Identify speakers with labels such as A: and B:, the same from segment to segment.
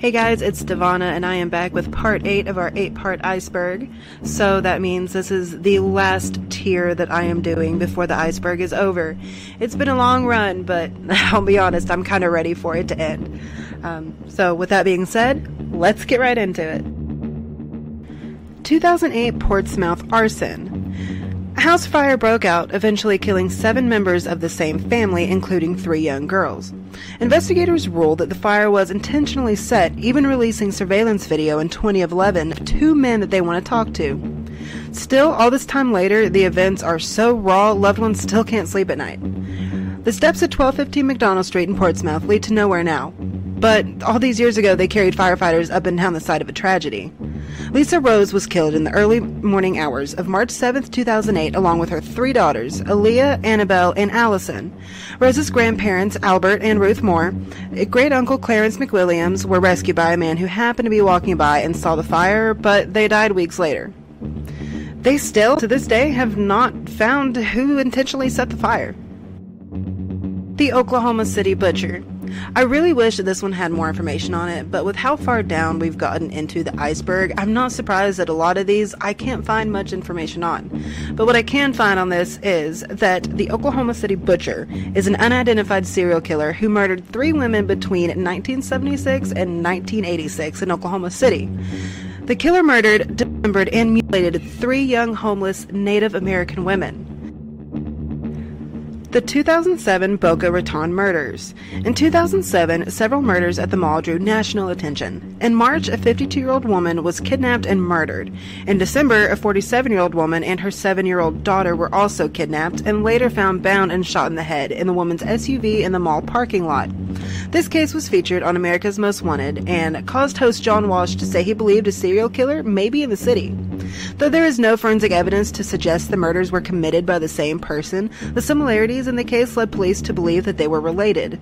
A: Hey guys, it's Devana and I am back with part 8 of our 8-part Iceberg. So that means this is the last tier that I am doing before the Iceberg is over. It's been a long run, but I'll be honest, I'm kind of ready for it to end. So with that being said, let's get right into it. 2008 Portsmouth arson. A house fire broke out, eventually killing 7 members of the same family, including 3 young girls. Investigators ruled that the fire was intentionally set, even releasing surveillance video in 2011 of 2 men that they want to talk to. Still, all this time later, the events are so raw, loved ones still can't sleep at night. The steps at 1215 McDonald Street in Portsmouth lead to nowhere now. But all these years ago, they carried firefighters up and down the side of a tragedy. Lisa Rose was killed in the early morning hours of March 7, 2008, along with her 3 daughters, Aaliyah, Annabelle, and Allison. Rose's grandparents, Albert and Ruth Moore, great-uncle Clarence McWilliams, were rescued by a man who happened to be walking by and saw the fire, but they died weeks later. They still, to this day, have not found who intentionally set the fire. The Oklahoma City Butcher. I really wish that this one had more information on it, but with how far down we've gotten into the iceberg, I'm not surprised that a lot of these I can't find much information on. But what I can find on this is that the Oklahoma City Butcher is an unidentified serial killer who murdered 3 women between 1976 and 1986 in Oklahoma City. The killer murdered, dismembered, and mutilated 3 young homeless Native American women. The 2007 Boca Raton murders. In 2007, several murders at the mall drew national attention. In March, a 52-year-old woman was kidnapped and murdered. In December, a 47-year-old woman and her 7-year-old daughter were also kidnapped and later found bound and shot in the head in the woman's SUV in the mall parking lot. This case was featured on America's Most Wanted and caused host John Walsh to say he believed a serial killer may be in the city. Though there is no forensic evidence to suggest the murders were committed by the same person, the similarities in the case led police to believe that they were related.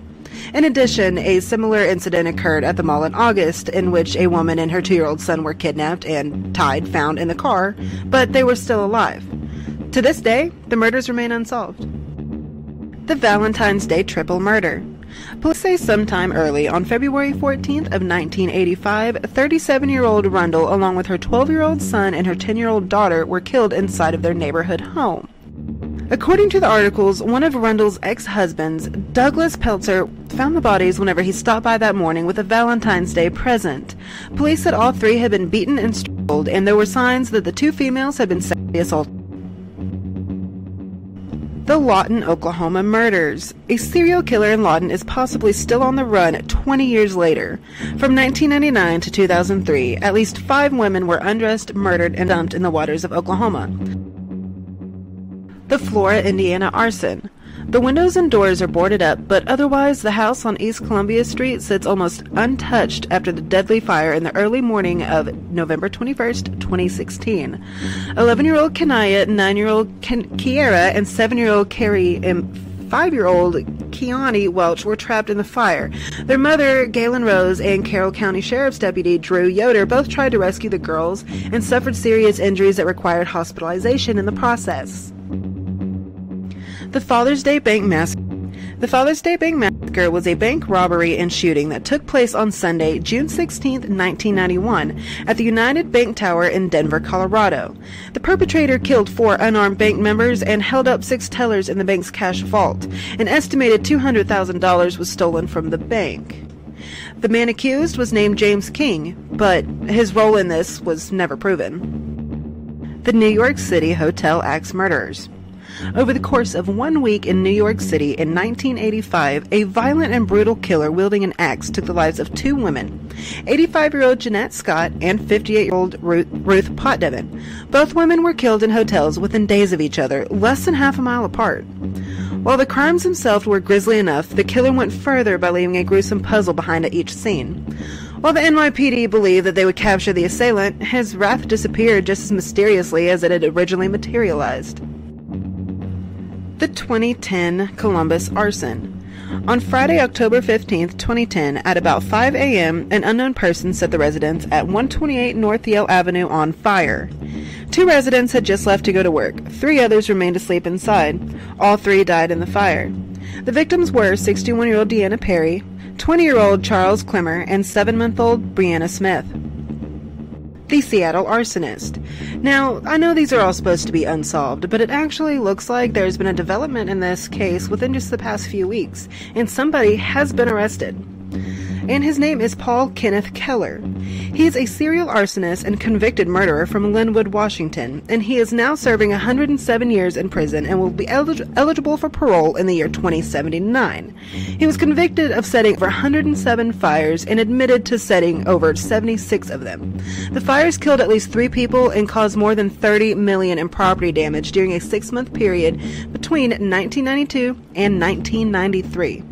A: In addition, a similar incident occurred at the mall in August, in which a woman and her 2-year-old son were kidnapped and tied, found in the car, but they were still alive. To this day, the murders remain unsolved. The Valentine's Day triple murder. Police say sometime early on February 14th of 1985, 37-year-old Rundle, along with her 12-year-old son and her 10-year-old daughter, were killed inside of their neighborhood home. According to the articles, one of Rundle's ex-husbands, Douglas Peltzer, found the bodies whenever he stopped by that morning with a Valentine's Day present. Police said all 3 had been beaten and strangled, and there were signs that the 2 females had been sexually assaulted. The Lawton, Oklahoma murders. A serial killer in Lawton is possibly still on the run 20 years later. From 1999 to 2003, at least 5 women were undressed, murdered, and dumped in the waters of Oklahoma. The Flora, Indiana arson. The windows and doors are boarded up, but otherwise the house on East Columbia Street sits almost untouched after the deadly fire in the early morning of November 21st, 2016. 11-year-old Kanaya, 9-year-old Kiera, and 7-year-old Carrie and 5-year-old Keani Welch were trapped in the fire. Their mother, Galen Rose, and Carroll County Sheriff's Deputy Drew Yoder both tried to rescue the girls and suffered serious injuries that required hospitalization in the process. The Father's Day Bank Massacre. The Father's Day Bank Massacre was a bank robbery and shooting that took place on Sunday, June 16, 1991, at the United Bank Tower in Denver, Colorado. The perpetrator killed 4 unarmed bank members and held up 6 tellers in the bank's cash vault. An estimated $200,000 was stolen from the bank. The man accused was named James King, but his role in this was never proven. The New York City Hotel Axe murderers. Over the course of 1 week in New York City in 1985, a violent and brutal killer wielding an axe took the lives of 2 women, 85-year-old Jeanette Scott and 58-year-old Ruth Potdevin. Both women were killed in hotels within days of each other, less than half a mile apart. While the crimes themselves were grisly enough, the killer went further by leaving a gruesome puzzle behind at each scene. While the NYPD believed that they would capture the assailant, his wrath disappeared just as mysteriously as it had originally materialized. The 2010 Columbus arson. On Friday, October 15, 2010, at about 5 a.m., an unknown person set the residence at 128 North Yale Avenue on fire. 2 residents had just left to go to work. 3 others remained asleep inside. All 3 died in the fire. The victims were 61-year-old Deanna Perry, 20-year-old Charles Clemmer, and 7-month-old Brianna Smith. The Seattle Arsonist. Now, I know these are all supposed to be unsolved, but it actually looks like there's been a development in this case within just the past few weeks, and somebody has been arrested. And his name is Paul Kenneth Keller. He is a serial arsonist and convicted murderer from Linwood, Washington, and he is now serving 107 years in prison and will be eligible for parole in the year 2079. He was convicted of setting over 107 fires and admitted to setting over 76 of them. The fires killed at least 3 people and caused more than $30 million in property damage during a 6-month period between 1992 and 1993.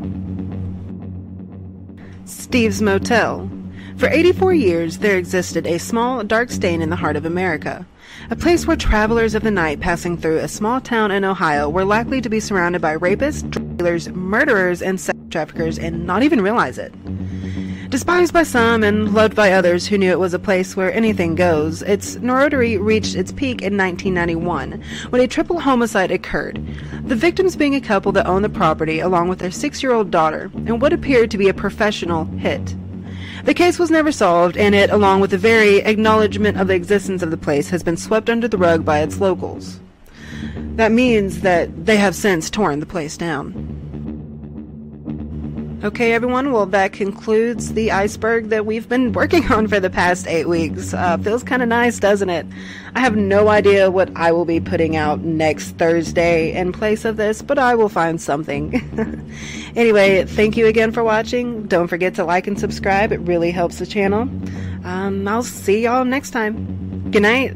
A: Steve's Motel. For 84 years, there existed a small, dark stain in the heart of America, a place where travelers of the night passing through a small town in Ohio were likely to be surrounded by rapists, drug dealers, murderers, and sex traffickers and not even realize it. Despised by some and loved by others who knew it was a place where anything goes, its notoriety reached its peak in 1991, when a triple homicide occurred, the victims being a couple that owned the property along with their 6-year-old daughter, and what appeared to be a professional hit. The case was never solved, and it, along with the very acknowledgement of the existence of the place, has been swept under the rug by its locals. That means that they have since torn the place down. Okay, everyone, well, that concludes the iceberg that we've been working on for the past 8 weeks. Feels kind of nice, doesn't it? I have no idea what I will be putting out next Thursday in place of this, but I will find something. Anyway, thank you again for watching. Don't forget to like and subscribe. It really helps the channel. I'll see y'all next time. Good night.